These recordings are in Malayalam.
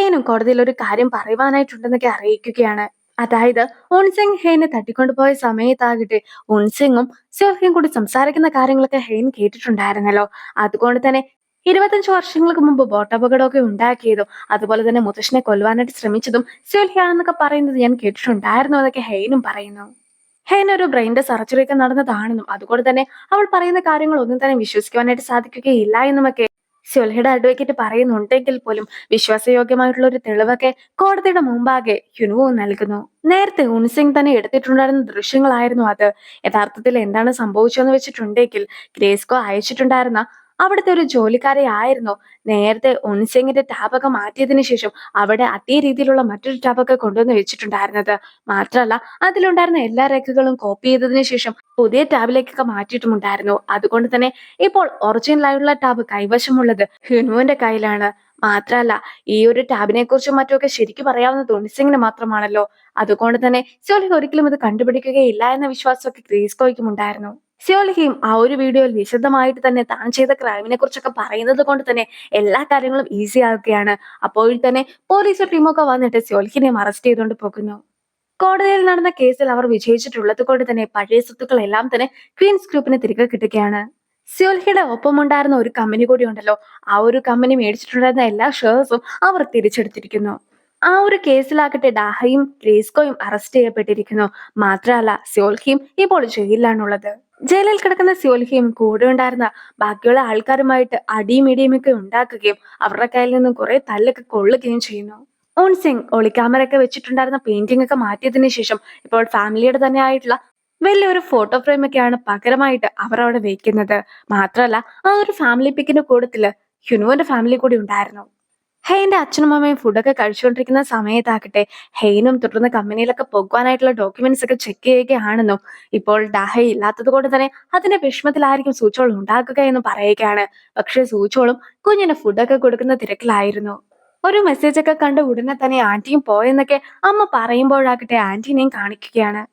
ഹെയ്നും കോടതിയിൽ ഒരു കാര്യം പറയുവാനായിട്ടുണ്ടെന്നൊക്കെ അറിയിക്കുകയാണ്. അതായത് ഉൺസിംഗ് ഹെയ്നെ തട്ടിക്കൊണ്ടുപോയ സമയത്താകട്ടെ ഉൺസിംഗും സെൽഹിയും കൂടി സംസാരിക്കുന്ന കാര്യങ്ങളൊക്കെ ഹെയ്ൻ കേട്ടിട്ടുണ്ടായിരുന്നല്ലോ. അതുകൊണ്ട് തന്നെ 25 വർഷങ്ങൾക്ക് മുമ്പ് ബോട്ടപകടമൊക്കെ ഉണ്ടാക്കിയതും അതുപോലെ തന്നെ മുത്തശ്ശനെ കൊല്ലുവാനായിട്ട് ശ്രമിച്ചതും സെൽഹിയാണെന്നൊക്കെ പറയുന്നത് ഞാൻ കേട്ടിട്ടുണ്ടായിരുന്നു എന്നൊക്കെ ഹെയ്നും പറയുന്നു. ഹെയ്ൻ ഒരു ബ്രെയിന്റെ സർജറി ഒക്കെ നടന്നതാണെന്നും അതുകൊണ്ട് തന്നെ അവൾ പറയുന്ന കാര്യങ്ങൾ ഒന്നും തന്നെ വിശ്വസിക്കുവാനായിട്ട് സാധിക്കുകയില്ല എന്നുമൊക്കെ സ്യോൽഹയുടെ അഡ്വക്കേറ്റ് പറയുന്നുണ്ടെങ്കിൽ പോലും വിശ്വാസയോഗ്യമായിട്ടുള്ള ഒരു തെളിവൊക്കെ കോടതിയുടെ മുമ്പാകെ ഹ്യുനുവോ നൽകുന്നു. നേരത്തെ ഉൺസിംഗ് തന്നെ എടുത്തിട്ടുണ്ടായിരുന്ന ദൃശ്യങ്ങളായിരുന്നു അത്. യഥാർത്ഥത്തിൽ എന്താണ് സംഭവിച്ചതെന്ന് വെച്ചിട്ടുണ്ടെങ്കിൽ ഗ്രേസ്കോ അയച്ചിട്ടുണ്ടായിരുന്ന അവിടുത്തെ ഒരു ജോലിക്കാരെ ആയിരുന്നു നേരത്തെ ഉൺസിംഗിന്റെ ടാബൊക്കെ മാറ്റിയതിനു ശേഷം അവിടെ അതേ രീതിയിലുള്ള മറ്റൊരു ടാബൊക്കെ കൊണ്ടുവന്ന് വെച്ചിട്ടുണ്ടായിരുന്നത്. മാത്രമല്ല അതിലുണ്ടായിരുന്ന എല്ലാ രേഖകളും കോപ്പി ചെയ്തതിനു ശേഷം പുതിയ ടാബിലേക്കൊക്കെ മാറ്റിയിട്ടുമുണ്ടായിരുന്നു. അതുകൊണ്ട് തന്നെ ഇപ്പോൾ ഒറിജിനൽ ആയിട്ടുള്ള ടാബ് കൈവശമുള്ളത് ഹ്യുനുവിന്റെ കയ്യിലാണ്. മാത്രല്ല ഈ ഒരു ടാബിനെ കുറിച്ചും മറ്റുമൊക്കെ ശരിക്കും പറയാവുന്നത് ഉൺസിംഗിന് മാത്രമാണല്ലോ. അതുകൊണ്ട് തന്നെ സ്യോലിഹ് ഒരിക്കലും ഇത് കണ്ടുപിടിക്കുകയില്ല എന്ന വിശ്വാസമൊക്കെ ഗ്രീസ്കോയ്ക്കും ഉണ്ടായിരുന്നു. സ്യോലിഹയും ആ ഒരു വീഡിയോയിൽ വിശദമായിട്ട് തന്നെ താൻ ചെയ്ത ക്രൈമിനെ കുറിച്ചൊക്കെ പറയുന്നത് കൊണ്ട് തന്നെ എല്ലാ കാര്യങ്ങളും ഈസി ആവുകയാണ്. അപ്പോൾ തന്നെ പോലീസ് ടീമൊക്കെ വന്നിട്ട് സ്യോലിഹിനെ അറസ്റ്റ് ചെയ്തുകൊണ്ട് പോകുന്നു. കോടതിയിൽ നടന്ന കേസിൽ അവർ വിജയിച്ചിട്ടുള്ളത് കൊണ്ട് തന്നെ പഴയ സ്വത്തുക്കളെല്ലാം തന്നെ ക്വീൻസ് ഗ്രൂപ്പിന് തിരികെ കിട്ടുകയാണ്. സ്യോൽഹിയുടെ ഒപ്പമുണ്ടായിരുന്ന ഒരു കമ്പനി കൂടി ഉണ്ടല്ലോ, ആ ഒരു കമ്പനി മേടിച്ചിട്ടുണ്ടായിരുന്ന എല്ലാ ഷെയർസും അവർ തിരിച്ചെടുത്തിരിക്കുന്നു. ആ ഒരു കേസിലാകട്ടെ ഡാഹയും ഗ്രേസ്കോയും അറസ്റ്റ് ചെയ്യപ്പെട്ടിരിക്കുന്നു. മാത്രമല്ല സ്യോൽഹിയും ഇപ്പോൾ ജയിലിലാണുള്ളത്. ജയിലിൽ കിടക്കുന്ന സ്യോൽഹിയും കൂടെ ഉണ്ടായിരുന്ന ബാക്കിയുള്ള ആൾക്കാരുമായിട്ട് അടിയും ഇടിയും ഒക്കെ ഉണ്ടാക്കുകയും അവരുടെ കയ്യിൽ നിന്നും കുറെ തല്ലൊക്കെ കൊള്ളുകയും ചെയ്യുന്നു. ഓൺസിംഗ് ഒളിക്യാമറയൊക്കെ വെച്ചിട്ടുണ്ടായിരുന്ന പെയിന്റിംഗ് ഒക്കെ മാറ്റിയതിനു ശേഷം ഇപ്പോൾ ഫാമിലിയുടെ തന്നെ ആയിട്ടുള്ള വലിയൊരു ഫോട്ടോ ഫ്രെയിം ഒക്കെയാണ് പകരമായിട്ട് അവർ അവിടെ വെക്കുന്നത്. മാത്രമല്ല ആ ഒരു ഫാമിലി പിക്കിന്റെ കൂട്ടത്തില് ഹ്യുനുവിന്റെ ഫാമിലി കൂടി ഉണ്ടായിരുന്നു. ഹെയ്ന്റെ അച്ഛനും അമ്മയും ഫുഡൊക്കെ കഴിച്ചുകൊണ്ടിരിക്കുന്ന സമയത്താകട്ടെ ഹെയ്നും തുടർന്ന് കമ്പനിയിലൊക്കെ പോകുവാനായിട്ടുള്ള ഡോക്യുമെന്റ്സ് ഒക്കെ ചെക്ക് ചെയ്യുകയാണെന്നും ഇപ്പോൾ ഡാഹ ഇല്ലാത്തത് കൊണ്ട് തന്നെ അതിന്റെ വിഷമത്തിലായിരിക്കും സൂചോൾ ഉണ്ടാക്കുക എന്ന് പറയുകയാണ്. പക്ഷെ സൂചോളും കുഞ്ഞിന് ഫുഡൊക്കെ കൊടുക്കുന്ന തിരക്കിലായിരുന്നു. ഒരു മെസ്സേജ് ഒക്കെ കണ്ട് ഉടനെ തന്നെ ആന്റിയും പോയെന്നൊക്കെ അമ്മ പറയുമ്പോഴാകട്ടെ ആന്റീനെയും കാണിക്കുകയാണ്.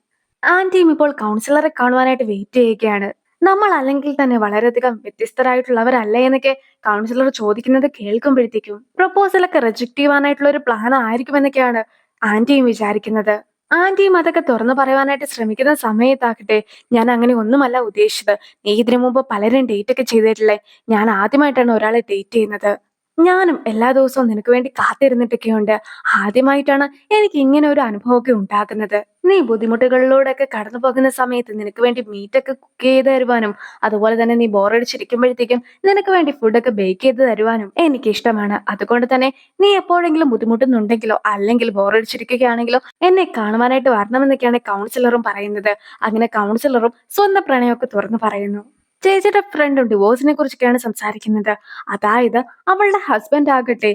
ആന്റിയും ഇപ്പോൾ കൗൺസിലറെ കാണുവാനായിട്ട് വെയിറ്റ് ചെയ്യുകയാണ്. നമ്മൾ അല്ലെങ്കിൽ തന്നെ വളരെയധികം വ്യത്യസ്തരായിട്ടുള്ളവരല്ലേ എന്നൊക്കെ കൗൺസിലർ ചോദിക്കുന്നത് കേൾക്കുമ്പോഴത്തേക്കും പ്രപ്പോസലൊക്കെ റിജക്ട് ചെയ്യുവാനായിട്ടുള്ള ഒരു പ്ലാൻ ആയിരിക്കും എന്നൊക്കെയാണ് ആന്റിയും വിചാരിക്കുന്നത്. ആന്റിയും അതൊക്കെ തുറന്നു പറയുവാനായിട്ട് ശ്രമിക്കുന്ന സമയത്താകട്ടെ ഞാൻ അങ്ങനെ ഒന്നുമല്ല ഉദ്ദേശിച്ചത്. നീ ഇതിനു മുമ്പ് പലരും ഡേറ്റ് ഒക്കെ ചെയ്തിട്ടില്ലേ? ഞാൻ ആദ്യമായിട്ടാണ് ഒരാളെ ഡേറ്റ് ചെയ്യുന്നത്. ഞാനും എല്ലാ ദിവസവും നിനക്ക് വേണ്ടി കാത്തിരുന്നിട്ടൊക്കെയുണ്ട്. ആദ്യമായിട്ടാണ് എനിക്ക് ഇങ്ങനെ ഒരു അനുഭവമൊക്കെ ഉണ്ടാകുന്നത്. നീ ബുദ്ധിമുട്ടുകളിലൂടെയൊക്കെ കടന്നു പോകുന്ന സമയത്ത് നിനക്ക് വേണ്ടി മീറ്റൊക്കെ കുക്ക് ചെയ്ത് തരുവാനും അതുപോലെ തന്നെ നീ ബോറടിച്ചിരിക്കുമ്പോഴത്തേക്കും നിനക്ക് വേണ്ടി ഫുഡൊക്കെ ബേക്ക് ചെയ്ത് തരുവാനും എനിക്ക് ഇഷ്ടമാണ്. അതുകൊണ്ട് തന്നെ നീ എപ്പോഴെങ്കിലും ബുദ്ധിമുട്ടുന്നുണ്ടെങ്കിലോ അല്ലെങ്കിൽ ബോറടിച്ചിരിക്കുകയാണെങ്കിലോ എന്നെ കാണുവാനായിട്ട് വരണമെന്നൊക്കെയാണ് കൗൺസിലറും പറയുന്നത്. അങ്ങനെ കൗൺസിലറും സ്വന്തം പ്രണയമൊക്കെ തുറന്നു പറയുന്നു. ചേച്ചിയുടെ ഫ്രണ്ടും ഡിവോഴ്സിനെ കുറിച്ചൊക്കെയാണ് സംസാരിക്കുന്നത്. അതായത് അവളുടെ ഹസ്ബൻഡ് ആകട്ടെ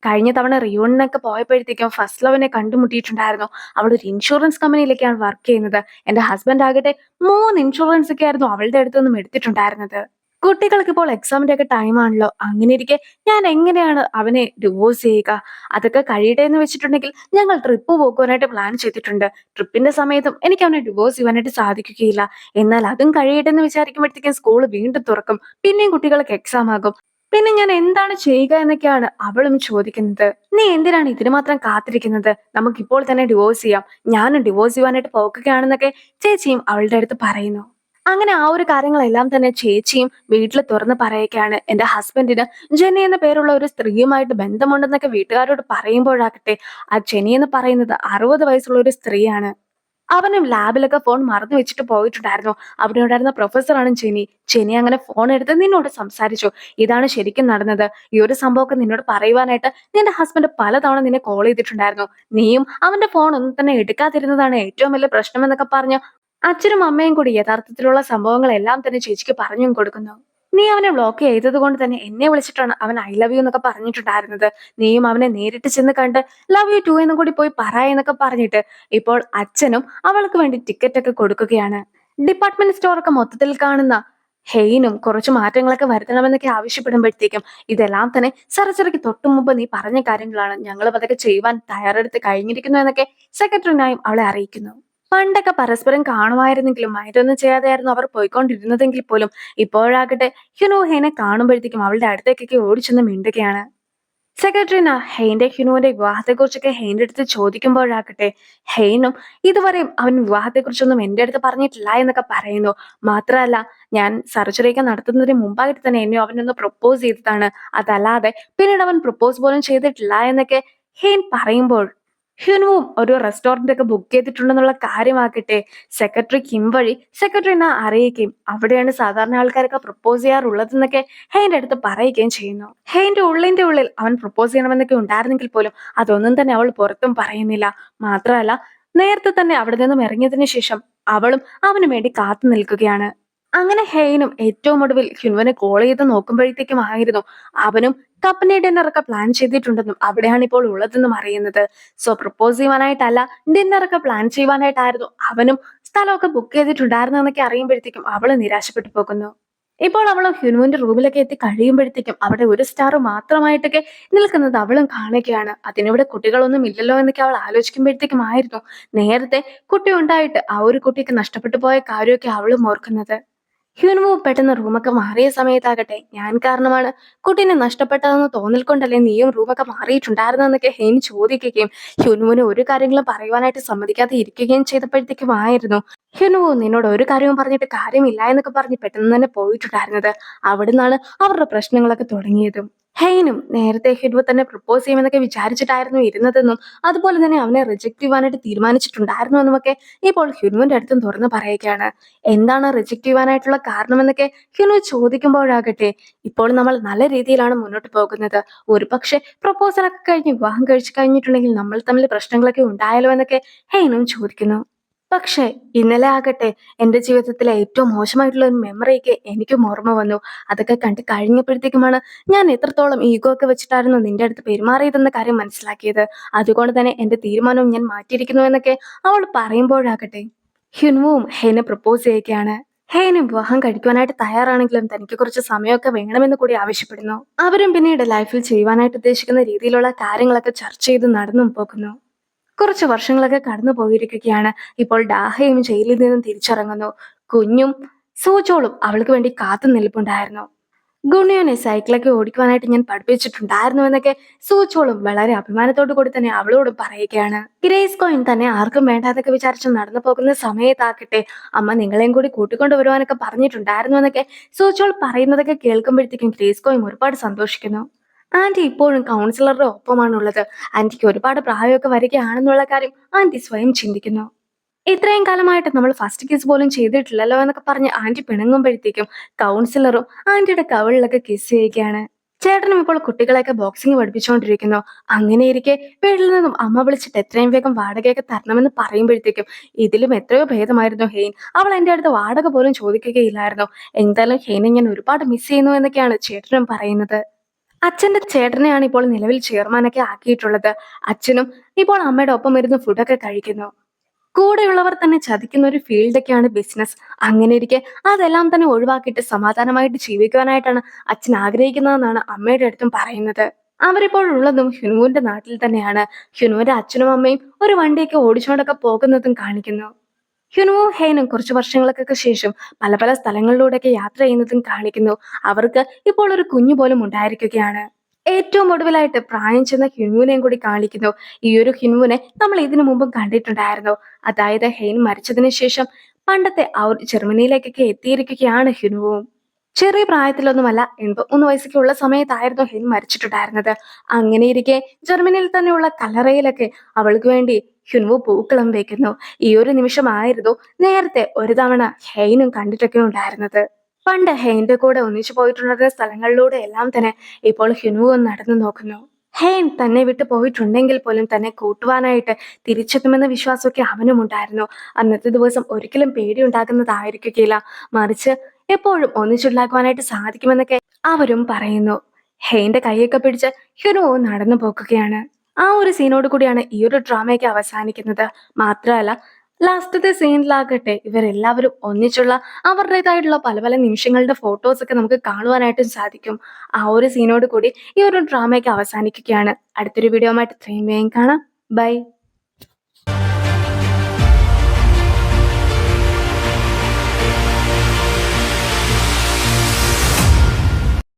കഴിഞ്ഞ തവണ റിയൂണിനൊക്കെ പോയപ്പോഴത്തേക്കും ഫസ്റ്റ് ലവിനെ കണ്ടുമുട്ടിയിട്ടുണ്ടായിരുന്നു. അവൾ ഒരു ഇൻഷുറൻസ് കമ്പനിയിലേക്കാണ് വർക്ക് ചെയ്യുന്നത്. എന്റെ ഹസ്ബൻഡ് ആകട്ടെ 3 ഇൻഷുറൻസ് ഒക്കെ ആയിരുന്നു അവളുടെ അടുത്തൊന്നും എടുത്തിട്ടുണ്ടായിരുന്നത്. കുട്ടികൾക്ക് ഇപ്പോൾ എക്സാമിന്റെ ഒക്കെ ടൈം ആണല്ലോ. അങ്ങനെ ഇരിക്കെ ഞാൻ എങ്ങനെയാണ് അവനെ ഡിവോഴ്സ് ചെയ്യുക? അതൊക്കെ കഴിയട്ടെ എന്ന് വെച്ചിട്ടുണ്ടെങ്കിൽ ഞങ്ങൾ ട്രിപ്പ് പോകുവാനായിട്ട് പ്ലാൻ ചെയ്തിട്ടുണ്ട്. ട്രിപ്പിന്റെ സമയത്തും എനിക്ക് അവനെ ഡിവോഴ്സ് ചെയ്യാനായിട്ട് സാധിക്കുകയില്ല. എന്നാൽ അതും കഴിയട്ടെ എന്ന് വിചാരിക്കുമ്പോഴത്തേക്കും സ്കൂൾ വീണ്ടും തുറക്കും. പിന്നെയും കുട്ടികൾക്ക് എക്സാം ആകും. പിന്നെ ഞാൻ എന്താണ് ചെയ്യുക എന്നൊക്കെയാണ് അവളും ചോദിക്കുന്നത്. നീ എന്തിനാണ് ഇതിന് മാത്രം കാത്തിരിക്കുന്നത്? നമുക്കിപ്പോൾ തന്നെ ഡിവോഴ്സ് ചെയ്യാം. ഞാനും ഡിവോഴ്സ് ചെയ്യാനായിട്ട് പോകുകയാണെന്നൊക്കെ ചേച്ചിയും അവളുടെ അടുത്ത് പറയുന്നു. അങ്ങനെ ആ ഒരു കാര്യങ്ങളെല്ലാം തന്നെ ചേച്ചിയും വീട്ടിൽ തുറന്ന് പറയുകയാണ്. എന്റെ ഹസ്ബൻഡിന് ജെന്നി എന്ന പേരുള്ള ഒരു സ്ത്രീയുമായിട്ട് ബന്ധമുണ്ടെന്നൊക്കെ വീട്ടുകാരോട് പറയുമ്പോഴാകട്ടെ ആ ജെന്നി എന്ന് പറയുന്നത് 60 വയസ്സുള്ള ഒരു സ്ത്രീയാണ്. അവനും ലാബിലൊക്കെ ഫോൺ മറന്നു വെച്ചിട്ട് പോയിട്ടുണ്ടായിരുന്നു. അവിടെ ഉണ്ടായിരുന്ന പ്രൊഫസറാണ് ജെനി. ജെനി അങ്ങനെ ഫോൺ എടുത്ത് നിന്നോട് സംസാരിച്ചു. ഇതാണ് ശരിക്കും നടന്നത്. ഈ ഒരു സംഭവമൊക്കെ നിന്നോട് പറയുവാനായിട്ട് നിന്റെ ഹസ്ബൻഡ് പലതവണ നിന്നെ കോൾ ചെയ്തിട്ടുണ്ടായിരുന്നു. നീയും അവന്റെ ഫോൺ ഒന്നും തന്നെ എടുക്കാതിരുന്നതാണ് ഏറ്റവും വലിയ പ്രശ്നം എന്നൊക്കെ പറഞ്ഞു അച്ഛനും അമ്മയും കൂടി യഥാർത്ഥത്തിലുള്ള സംഭവങ്ങളെല്ലാം തന്നെ ചേച്ചിക്ക് പറഞ്ഞും കൊടുക്കുന്നു. നീ അവനെ ബ്ലോക്ക് ചെയ്തത് കൊണ്ട് തന്നെ എന്നെ വിളിച്ചിട്ടാണ് അവൻ ഐ ലവ് യു എന്നൊക്കെ പറഞ്ഞിട്ടുണ്ടായിരുന്നത്. നീയും അവനെ നേരിട്ട് ചെന്ന് കണ്ട് ലവ് യു ടു എന്നും കൂടി പോയി പറ എന്നൊക്കെ പറഞ്ഞിട്ട് ഇപ്പോൾ അച്ഛനും അവൾക്ക് വേണ്ടി ടിക്കറ്റ് ഒക്കെ കൊടുക്കുകയാണ്. ഡിപ്പാർട്ട്മെന്റ് സ്റ്റോർ ഒക്കെ മൊത്തത്തിൽ കാണുന്ന ഹെയ്നും കുറച്ച് മാറ്റങ്ങളൊക്കെ വരുത്തണമെന്നൊക്കെ ആവശ്യപ്പെടുമ്പോഴത്തേക്കും ഇതെല്ലാം തന്നെ സർജറിക്ക് തൊട്ടു മുമ്പ് നീ പറഞ്ഞ കാര്യങ്ങളാണ്. ഞങ്ങളും അതൊക്കെ ചെയ്യുവാൻ തയ്യാറെടുത്ത് കഴിഞ്ഞിരിക്കുന്നു എന്നൊക്കെ സെക്രട്ടറിനായും അവളെ അറിയിക്കുന്നു. പണ്ടൊക്കെ പരസ്പരം കാണുമായിരുന്നെങ്കിലും മൈൻഡൊന്നും ചെയ്യാതെയായിരുന്നു അവർ പോയിക്കൊണ്ടിരുന്നതെങ്കിൽ പോലും ഇപ്പോഴാകട്ടെ ഹ്യുനോഹേനെ കാണുമ്പോഴത്തേക്കും അവളുടെ അടുത്തേക്കൊക്കെ ഓടിച്ചെന്ന് മിണ്ടുകയാണ്. സെക്രട്ടറിന ഹെയിന്റെ ഹ്യൂനുവിന്റെ വിവാഹത്തെക്കുറിച്ചൊക്കെ ഹെയിന്റെ അടുത്ത് ചോദിക്കുമ്പോഴാകട്ടെ ഹെയിനും ഇതുവരെയും അവൻ വിവാഹത്തെക്കുറിച്ചൊന്നും എന്റെ അടുത്ത് പറഞ്ഞിട്ടില്ല എന്നൊക്കെ പറയുന്നു. മാത്രമല്ല, ഞാൻ സർജറിയൊക്കെ നടത്തുന്നതിന് മുമ്പായിട്ട് തന്നെ എന്നെ അവനൊന്ന് പ്രൊപ്പോസ് ചെയ്തതാണ്, അതല്ലാതെ പിന്നീട് അവൻ പ്രൊപ്പോസ് പോലും ചെയ്തിട്ടില്ല എന്നൊക്കെ ഹെയിൻ പറയുമ്പോൾ ഹ്യുനുവും ഒരു റെസ്റ്റോറന്റ് ഒക്കെ ബുക്ക് ചെയ്തിട്ടുണ്ടെന്നുള്ള കാര്യമാകട്ടെ സെക്രട്ടറി കിം വഴി സെക്രട്ടറിനെ അറിയിക്കുകയും അവിടെയാണ് സാധാരണ ആൾക്കാരൊക്കെ പ്രൊപ്പോസ് ചെയ്യാറുള്ളതെന്നൊക്കെ ഹെയിന്റെ അടുത്ത് പറയുകയും ചെയ്യുന്നു. ഹെയിന്റെ ഉള്ളിന്റെ ഉള്ളിൽ അവൻ പ്രൊപ്പോസ് ചെയ്യണമെന്നൊക്കെ ഉണ്ടായിരുന്നെങ്കിൽ പോലും അതൊന്നും തന്നെ അവൾ പുറത്തും പറയുന്നില്ല. മാത്രമല്ല, നേരത്തെ തന്നെ അവിടെ നിന്നും ഇറങ്ങിയതിനു ശേഷം അവളും അവനു വേണ്ടി കാത്തു നിൽക്കുകയാണ്. അങ്ങനെ ഹെയ്നും ഏറ്റവും ഒടുവിൽ ഹ്യുൻവനെ കോൾ ചെയ്ത് നോക്കുമ്പോഴത്തേക്കും ആയിരുന്നു അവനും കമ്പനി ഡിന്നറൊക്കെ പ്ലാൻ ചെയ്തിട്ടുണ്ടെന്നും അവിടെയാണ് ഇപ്പോൾ ഉള്ളതെന്നും അറിയുന്നത്. സോ പ്രപ്പോസ് ചെയ്യുവാനായിട്ടല്ല, ഡിന്നറൊക്കെ പ്ലാൻ ചെയ്യുവാനായിട്ടായിരുന്നു അവനും സ്ഥലമൊക്കെ ബുക്ക് ചെയ്തിട്ടുണ്ടായിരുന്നു എന്നൊക്കെ അറിയുമ്പോഴത്തേക്കും അവള് നിരാശപ്പെട്ടു പോകുന്നു. ഇപ്പോൾ അവളും ഹ്യുനുവിന്റെ റൂമിലൊക്കെ എത്തി കഴിയുമ്പോഴത്തേക്കും അവിടെ ഒരു സ്റ്റാർ മാത്രമായിട്ടൊക്കെ നിൽക്കുന്നത് അവളും കാണുകയാണ്. അതിനിവിടെ കുട്ടികളൊന്നും ഇല്ലല്ലോ എന്നൊക്കെ അവൾ ആലോചിക്കുമ്പോഴത്തേക്കും ആയിരുന്നു നേരത്തെ കുട്ടി ഉണ്ടായിട്ട് ആ ഒരു കുട്ടിക്ക് നഷ്ടപ്പെട്ടു പോയ കാര്യമൊക്കെ അവളും ഓർക്കുന്നത്. ഹ്യൂനുവോ പെട്ടെന്ന് റൂമൊക്കെ മാറിയ സമയത്താകട്ടെ ഞാൻ കാരണമാണ് കുട്ടീനെ നഷ്ടപ്പെട്ടതെന്ന് തോന്നൽ കൊണ്ടല്ലേ നീയും റൂമൊക്കെ മാറിയിട്ടുണ്ടായിരുന്നെന്നൊക്കെ ഹെയിൻ ചോദിക്കുകയും ഹ്യുനുവിന് ഒരു കാര്യങ്ങളും പറയുവാനായിട്ട് സമ്മതിക്കാതെ ഇരിക്കുകയും ചെയ്തപ്പോഴത്തേക്കും ആയിരുന്നു ഹ്യുനുവോ നിന്നോട് ഒരു കാര്യവും പറഞ്ഞിട്ട് കാര്യമില്ല എന്നൊക്കെ പറഞ്ഞ് പെട്ടെന്ന് തന്നെ പോയിട്ടുണ്ടായിരുന്നത്. അവിടുന്നാണ് അവരുടെ പ്രശ്നങ്ങളൊക്കെ തുടങ്ങിയതും. ഹെയ്നും നേരത്തെ ഹ്യുനുവോ തന്നെ പ്രപ്പോസ് ചെയ്യുമെന്നൊക്കെ വിചാരിച്ചിട്ടായിരുന്നു ഇരുന്നതെന്നും അതുപോലെ തന്നെ അവനെ റിജക്ട് ചെയ്യുവാനായിട്ട് തീരുമാനിച്ചിട്ടുണ്ടായിരുന്നു എന്നുമൊക്കെ ഇപ്പോൾ ഹ്യുനുവിന്റെ അടുത്തും തുറന്നു പറയുകയാണ്. എന്താണ് റിജക്ട് ചെയ്യുവാനായിട്ടുള്ള കാരണമെന്നൊക്കെ ഹ്യുനു ചോദിക്കുമ്പോഴാകട്ടെ ഇപ്പോൾ നമ്മൾ നല്ല രീതിയിലാണ് മുന്നോട്ട് പോകുന്നത്, ഒരു പക്ഷെ പ്രപ്പോസലൊക്കെ കഴിഞ്ഞ് വിവാഹം കഴിച്ചു കഴിഞ്ഞിട്ടുണ്ടെങ്കിൽ നമ്മൾ തമ്മിൽ പ്രശ്നങ്ങളൊക്കെ ഉണ്ടായാലോ എന്നൊക്കെ ഹെയ്നും ചോദിക്കുന്നു. പക്ഷേ ഇന്നലെ ആകട്ടെ എന്റെ ജീവിതത്തിലെ ഏറ്റവും മോശമായിട്ടുള്ള ഒരു മെമ്മറിയൊക്കെ എനിക്കും ഓർമ്മ വന്നു. അതൊക്കെ കണ്ട് കഴിഞ്ഞപ്പോഴത്തേക്കുമാണ് ഞാൻ എത്രത്തോളം ഈഗോ ഒക്കെ വെച്ചിട്ടായിരുന്നു നിന്റെ അടുത്ത് പെരുമാറിയതെന്ന കാര്യം മനസ്സിലാക്കിയത്. അതുകൊണ്ട് തന്നെ എന്റെ തീരുമാനവും ഞാൻ മാറ്റിയിരിക്കുന്നു എന്നൊക്കെ അവൾ പറയുമ്പോഴാകട്ടെ ഹ്യുൻവുവും ഹെയ്നെ പ്രപ്പോസ് ചെയ്യുകയാണ്. ഹെയ്നും വിവാഹം കഴിക്കുവാനായിട്ട് തയ്യാറാണെങ്കിലും തനിക്ക് കുറച്ച് സമയമൊക്കെ വേണമെന്ന് കൂടി ആവശ്യപ്പെടുന്നു. അവരും പിന്നീട് ലൈഫിൽ ചെയ്യുവാനായിട്ട് ഉദ്ദേശിക്കുന്ന രീതിയിലുള്ള കാര്യങ്ങളൊക്കെ ചർച്ച ചെയ്ത് നടന്നും പോകുന്നു. കുറച്ച് വർഷങ്ങളൊക്കെ കടന്നു പോയിരിക്കുകയാണ്. ഇപ്പോൾ ഡാഹയും ജയിലിൽ നിന്നും തിരിച്ചിറങ്ങുന്നു. കുഞ്ഞും സൂചോളും അവൾക്ക് വേണ്ടി കാത്തു നിൽപ്പുണ്ടായിരുന്നു. ഗുണിയോനെ സൈക്കിളൊക്കെ ഓടിക്കുവാനായിട്ട് ഞാൻ പഠിപ്പിച്ചിട്ടുണ്ടായിരുന്നു എന്നൊക്കെ സൂചോളും വളരെ അഭിമാനത്തോടു കൂടി തന്നെ അവളോട് പറയുകയാണ്. ഗ്രേസ് കോയിൻ തന്നെ ആർക്കും വേണ്ടാതൊക്കെ വിചാരിച്ച് നടന്നു പോകുന്ന സമയത്താക്കട്ടെ അമ്മ നിങ്ങളെയും കൂടി കൂട്ടിക്കൊണ്ടു വരുവാനൊക്കെ പറഞ്ഞിട്ടുണ്ടായിരുന്നു എന്നൊക്കെ സൂചോൾ പറയുന്നതൊക്കെ കേൾക്കുമ്പോഴത്തേക്കും ഗ്രേസ് കോയിൻ ഒരുപാട് സന്തോഷിക്കുന്നു. ആന്റി ഇപ്പോഴും കൗൺസിലറുടെ ഒപ്പമാണുള്ളത്. ആന്റിക്ക് ഒരുപാട് പ്രായമൊക്കെ വരികയാണെന്നുള്ള കാര്യം ആന്റി സ്വയം ചിന്തിക്കുന്നു. ഇത്രയും കാലമായിട്ട് നമ്മൾ ഫസ്റ്റ് കിസ് പോലും ചെയ്തിട്ടില്ലല്ലോ എന്നൊക്കെ പറഞ്ഞ് ആന്റി പിണങ്ങുമ്പോഴത്തേക്കും കൗൺസിലറും ആന്റിയുടെ കവിളിലൊക്കെ കിസ് ചെയ്യുകയാണ്. ചേട്ടനും ഇപ്പോൾ കുട്ടികളെയൊക്കെ ബോക്സിംഗ് പഠിപ്പിച്ചുകൊണ്ടിരിക്കുന്നു. അങ്ങനെ ഇരിക്കെ വീട്ടിൽ നിന്നും അമ്മ വിളിച്ചിട്ട് എത്രയും വേഗം വാടകയൊക്കെ തരണമെന്ന് പറയുമ്പോഴത്തേക്കും ഇതിലും എത്രയോ ഭേദമായിരുന്നു ഹെയ്ൻ. അവൾ എൻ്റെ അടുത്ത് വാടക പോലും ചോദിക്കുകയില്ലായിരുന്നു. എന്തായാലും ഹെയ്നെ ഞാൻ ഒരുപാട് മിസ് ചെയ്യുന്നു എന്നൊക്കെയാണ് ചേട്ടനും പറയുന്നത്. അച്ഛന്റെ ചേട്ടനെയാണ് ഇപ്പോൾ നിലവിൽ ചെയർമാനൊക്കെ ആക്കിയിട്ടുള്ളത്. അച്ഛനും ഇപ്പോൾ അമ്മയുടെ ഒപ്പം ഇരുന്ന് ഫുഡൊക്കെ കഴിക്കുന്നു. കൂടെയുള്ളവർ തന്നെ ചതിക്കുന്ന ഒരു ഫീൽഡൊക്കെയാണ് ബിസിനസ്. അങ്ങനെ ഇരിക്കെ അതെല്ലാം തന്നെ ഒഴിവാക്കിയിട്ട് സമാധാനമായിട്ട് ജീവിക്കുവാനായിട്ടാണ് അച്ഛൻ ആഗ്രഹിക്കുന്നതെന്നാണ് അമ്മയുടെ അടുത്തും പറയുന്നത്. അവരിപ്പോൾ ഉള്ളതും ഹ്യുനുവിന്റെ നാട്ടിൽ തന്നെയാണ്. ഹ്യുനുവിന്റെ അച്ഛനും അമ്മയും ഒരു വണ്ടിയൊക്കെ ഓടിച്ചുകൊണ്ടൊക്കെ പോകുന്നതും കാണിക്കുന്നു. ഹ്യുനുവും ഹെയ്നും കുറച്ച് വർഷങ്ങൾക്കൊക്കെ ശേഷം പല പല സ്ഥലങ്ങളിലൂടെയൊക്കെ യാത്ര ചെയ്യുന്നതും കാണിക്കുന്നു. അവർക്ക് ഇപ്പോൾ ഒരു കുഞ്ഞു പോലും ഉണ്ടായിരിക്കുകയാണ്. ഏറ്റവും ഒടുവിലായിട്ട് പ്രായം ചെന്ന ഹ്യുനുവിനെയും കൂടി കാണിക്കുന്നു. ഈ ഒരു ഹ്യുനുവിനെ നമ്മൾ ഇതിനു മുമ്പും കണ്ടിട്ടുണ്ടായിരുന്നു. അതായത് ഹെയ്ൻ മരിച്ചതിന് ശേഷം പണ്ടത്തെ ആ ഒരു ജർമ്മനിയിലേക്കൊക്കെ എത്തിയിരിക്കുകയാണ് ഹ്യുനുവും. ചെറിയ പ്രായത്തിലൊന്നുമല്ല, 81 വയസ്സൊക്കെ ഉള്ള സമയത്തായിരുന്നു ഹെയ്ൻ മരിച്ചിട്ടുണ്ടായിരുന്നത്. അങ്ങനെ ഇരിക്കെ ജർമ്മനിയിൽ തന്നെയുള്ള കല്ലറയിലൊക്കെ അവൾക്ക് വേണ്ടി ഹ്യുനുവു പൂക്കളം വെക്കുന്നു. ഈ ഒരു നിമിഷമായിരുന്നു നേരത്തെ ഒരു തവണ ഹെയ്നും കണ്ടിട്ടൊക്കെ ഉണ്ടായിരുന്നത്. പണ്ട് ഹെയ്ന്റെ കൂടെ ഒന്നിച്ചു പോയിട്ടുണ്ടായിരുന്ന സ്ഥലങ്ങളിലൂടെ എല്ലാം തന്നെ ഇപ്പോൾ ഹ്യുനുവു നടന്നു നോക്കുന്നു. ഹെയ്ൻ തന്നെ വിട്ടു പോയിട്ടുണ്ടെങ്കിൽ പോലും തന്നെ കൂട്ടുവാനായിട്ട് തിരിച്ചെത്തുമെന്ന വിശ്വാസമൊക്കെ അവനും ഉണ്ടായിരുന്നു. അന്നത്തെ ദിവസം ഒരിക്കലും പേടിയുണ്ടാകുന്നതായിരിക്കുകയില്ല, മറിച്ച് എപ്പോഴും ഒന്നിച്ചുണ്ടാക്കുവാനായിട്ട് സാധിക്കുമെന്നൊക്കെ അവരും പറയുന്നു. ഹെയ്ന്റെ കൈയൊക്കെ പിടിച്ച് ഹ്യുനുവോ നടന്നു പോകുകയാണ്. ആ ഒരു സീനോട് കൂടിയാണ് ഈ ഒരു ഡ്രാമയൊക്കെ അവസാനിക്കുന്നത്. മാത്രമല്ല, ലാസ്റ്റത്തെ സീനിലാകട്ടെ ഇവരെല്ലാവരും ഒന്നിച്ചുള്ള അവരുടേതായിട്ടുള്ള പല പല നിമിഷങ്ങളുടെ ഫോട്ടോസ് ഒക്കെ നമുക്ക് കാണുവാനായിട്ടും സാധിക്കും. ആ ഒരു സീനോട് കൂടി ഈ ഒരു ഡ്രാമയൊക്കെ അവസാനിക്കുകയാണ്. അടുത്തൊരു വീഡിയോ ആയിട്ട് ഇത്രയും വേഗം കാണാം. ബൈ.